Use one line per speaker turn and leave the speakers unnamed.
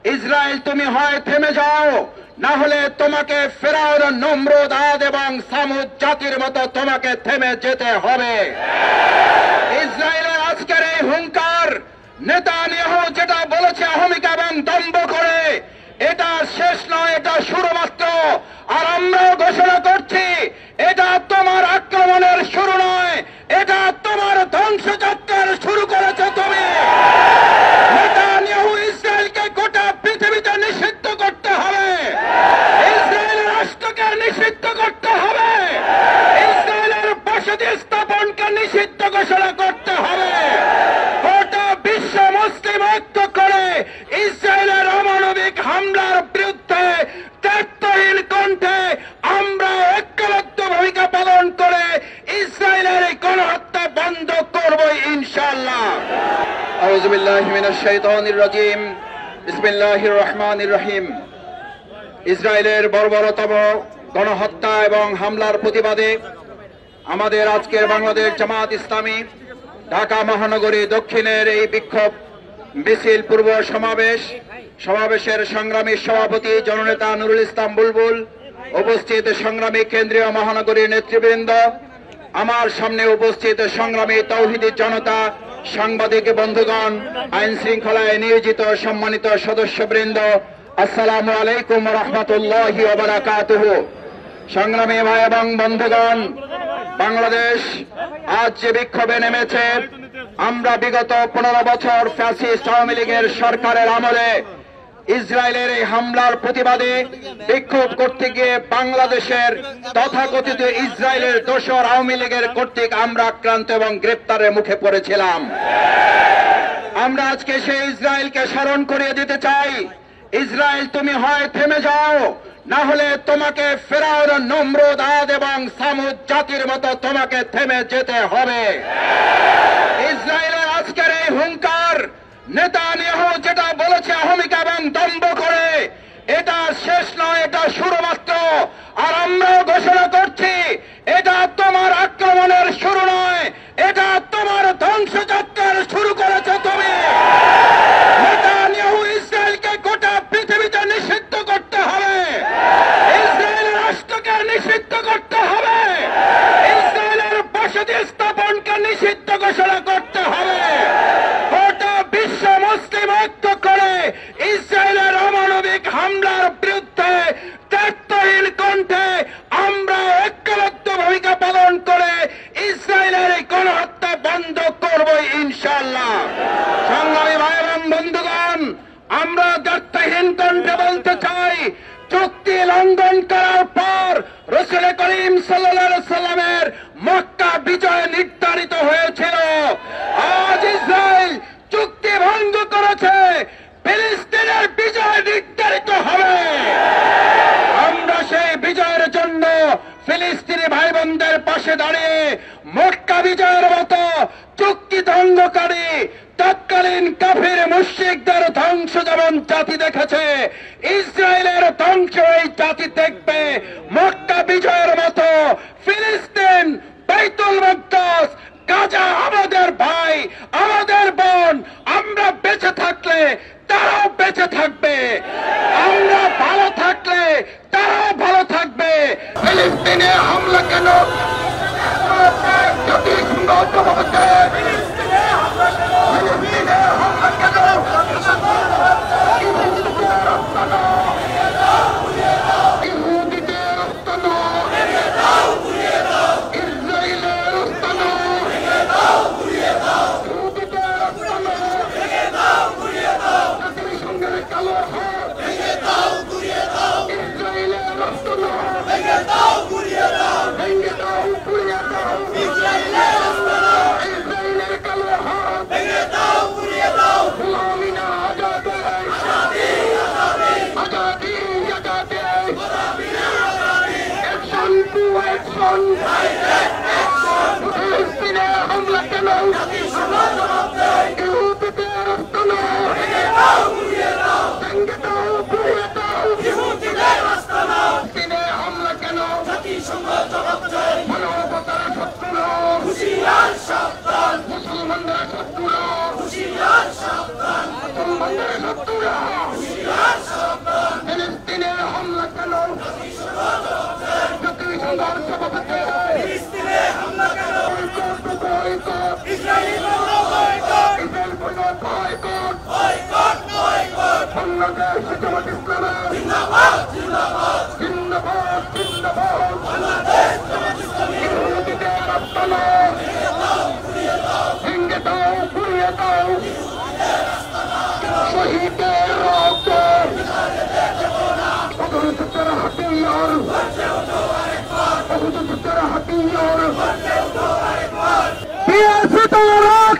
Israel তুমি হয় থেমে যাও, না হলে তোমাকে ফেরাউন, নমরুদ, আদ এবং সামুদ জাতির মতো তোমাকে থেমে যেতে হবে। ইসরায়েলের আজকের এই হুঙ্কার, নেতানিয়াহু যেটা বলেছে অহমিকা এবং দম্ভ করে, এটা শেষ নয়, এটা শুরু মাত্র। আর আমরাও ঘোষণা করছি, এটা তোমার আক্রমণের শুরু নয়, এটা তোমার ধ্বংসযজ্ঞের শুরু করেছে তুমি। নেতানিয়াহু ইসরায়েলকে গোটা পৃথিবীতে নিষিদ্ধ করতে হবে, ইসরায়েলের রাষ্ট্রকে নিষিদ্ধ করতে হবে, ইসরায়েলের বসতি স্থাপনকে নিষিদ্ধ ঘোষণা করতে হবে। গোটা বিশ্ব মুসলিম ঐক্য করে ইসরায়েলের অমানবিক হামলার বিরুদ্ধে দায়িত্বহীন কণ্ঠে আমরা ঐক্যবদ্ধ ভূমিকা পালন করে ইসরায়েলের এই গণহত্যা বন্ধ করব ইনশাআল্লাহ। আউযু বিল্লাহি মিনাশ শাইতানির রাজীম। বিসমিল্লাহির রহমানির রহিম। ইসরায়েলের বর্বরতম গণহত্যা এবং হামলার প্রতিবাদে আমাদের আজকের বাংলাদেশ জামাত ইসলামী ঢাকা মহানগরী দক্ষিণের এই বিক্ষোভ মিছিল পূর্ব সমাবেশের সংগ্রামী সভাপতি জননেতা নুরুল ইসলাম বুলবুল, উপস্থিত সংগ্রামী কেন্দ্রীয় মহানগরীর নেতৃবৃন্দ, আমার সামনে উপস্থিত সংগ্রামী তাওহীদি জনতা, সাংবাদিক বন্ধুগণ, আইন শৃঙ্খলায় নিয়োজিত সম্মানিত সদস্যবৃন্দ, আসসালামু আলাইকুম ওয়া রাহমাতুল্লাহি ওয়া বারাকাতুহু। সংগ্রামী ভাই এবং বন্ধুগণ, বাংলাদেশ আজ যে বিক্ষোভে নেমেছে, আমরা বিগত 15 বছর ফ্যাসিস্ট আওয়ামী লীগের সরকারের আমলে ইসরায়েলের এই হামলার প্রতিবাদে বিক্ষোভ করতে গিয়ে বাংলাদেশের তথাকথিত ইসরায়েলের দোসর আওয়ামী লীগের কর্তৃক আমরা আক্রান্ত এবং গ্রেপ্তারের মুখে পড়েছিলাম। আমরা আজকে সেই ইসরায়েলকে স্মরণ করিয়ে দিতে চাই, ইসরায়েল তুমি হয় থেমে যাও, না হলে তোমাকে ফেরাউন, নমরুদ, আদ এবং সামুদ জাতির মতো তোমাকে থেমে যেতে হবে। ইসরায়েলের আজকের এই হুঙ্কার, নেতানিয়াহু যেটা বলেছে অহমিকা এবং দম্ভ করে, এটা শেষ নয়, এটা শুরু মাত্র। আর আমরাও ঘোষণা করছি, এটা তোমার আক্রমণের শুরু নয়, এটা তোমার ধ্বংসযজ্ঞের শুরু করেছে তুমি। নেতানিয়াহু ইসরায়েলকে গোটা পৃথিবীতে নিষিদ্ধ করতে হবে, ইসরায়েলের রাষ্ট্রকে নিষিদ্ধ করতে হবে, ইসরায়েলের বসতি স্থাপনকে নিষিদ্ধ ঘোষণা করতে হবে। গোটা বিশ্ব মুসলিম ঐক্য করে ইসরায়েলের অমানবিক হামলার বিরুদ্ধে দায়িত্বহীন কণ্ঠে আমরা ঐক্যবদ্ধ ভূমিকা পালন করে ইসরায়েলের এই গণহত্যা বন্ধ করব ইনশাআল্লাহ। সংগ্রামী ভাই এবং বন্ধুগণ, আমরা দায়িত্বহীন কণ্ঠে বলতে চাই, চুক্তি লঙ্ঘন করার পর রাসূল করিম সাল্লাল্লাহু আলাইহি সাল্লামের মক্কা বিজয় নির্ধারিত হয়েছিল। আজ ইসরায়েল চুক্তি ভঙ্গ করেছে, ফিলিস্তিনের বিজয় নির্ধারিত হবে। আমরা সেই বিজয়ের জন্য ফিলিস্তিনি ভাই বোনদের পাশে দাঁড়িয়ে মক্কা বিজয়ের মতো চুক্তি ধ্বংসকারী তৎকালীন কাফির মুশরিকদের ধ্বংস যেমন জাতি দেখেছে, ইসরায়েলের ধ্বংস এই জাতি দেখবে। মক্কা বিজয়ের মতো ফিলিস্তিন, বাইতুল মুকদ্দাস, গাজা আমাদের ভাই, আমাদের বোন, আমরা বেঁচে থাকলে তারাও বেঁচে থাকবে, আমরা ভালো থাকলে তারাও ভালো থাকবে। ফিলিস্তিনে হামলা কেন? জাতিসংঘ জবাব দেয়। ফিলিস্তিনে হামলা কেন? ইহুদিদের আস্তানা, ইহুদিদের আস্তানা, ইসরায়েলের আস্তানা, ইহুদিদের আস্তানা, জাতিসংঘের কালো হাত, ইসরায়েলের আস্তানা, ভেঙে দাও, পুড়িয়ে দাও, ইসরায়েলের কালো হাত, ভেঙে দাও, পুড়িয়ে দাও, গোলামিনা আজাদে, আজাদি, আজাদে, অ্যাকশন টু অ্যাকশন, ফিলিস্তিনে হামলা কেন? ইহুদিদের আস্তানা, ভেঙে দাও, পুড়িয়ে দাও, ফিলিস্তিনে হামলা কেন? মানবতার শত্রুরা, হুঁশিয়ার সাবধান, মুসলমানদের শত্রুরা, হুঁশিয়ার সাবধান, মুসলমানদের শত্রুরা, হুঁশিয়ার সংঘর্ষ বাঁচাতে
ফিলিস্তিনে হামলা কেন?
ইসরায়েলি পণ্য বয়কট! ইসরায়েল পণ্য বয়কট! বাংলাদেশ জামাত ইসলামী জিন্দাবাদ! জিন্দাবাদ! ইহুদিদের আস্তানা ভেঙে দাও, পুড়িয়ে দাও, শহীদের রক্ত অগ্রযুদ্ধের হাতিয়ার, অগ্রযুদ্ধের হাতিয়ার। বিএসপি তোমার